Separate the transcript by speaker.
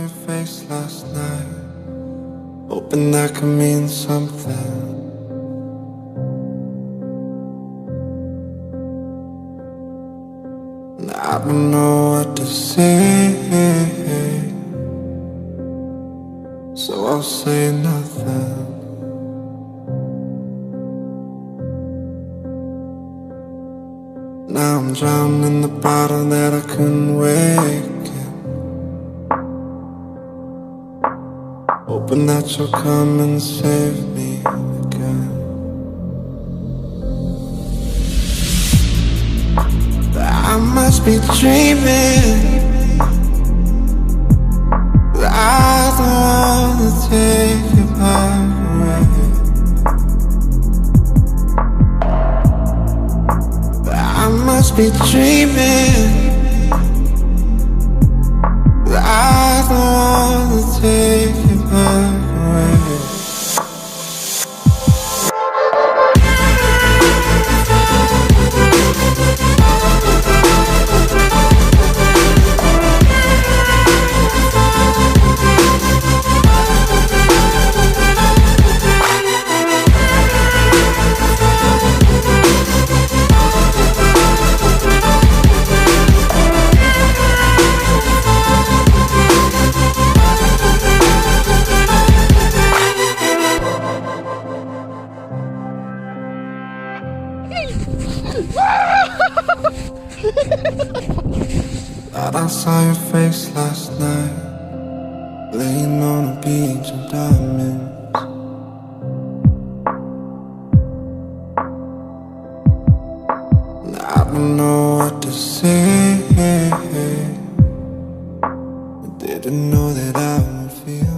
Speaker 1: your face last night, hoping that could mean something. And I don't know what to say, so I'll say nothing. Now I'm drowning in the bottle that I couldn't wake in, hoping that you'll come and save me again. I must be dreaming, but I don't wanna take your power away. I must be dreaming, but I don't wanna take your power away. Thought I saw your face last night, laying on a beach of diamonds. And I don't know what to say, I didn't know that I would feel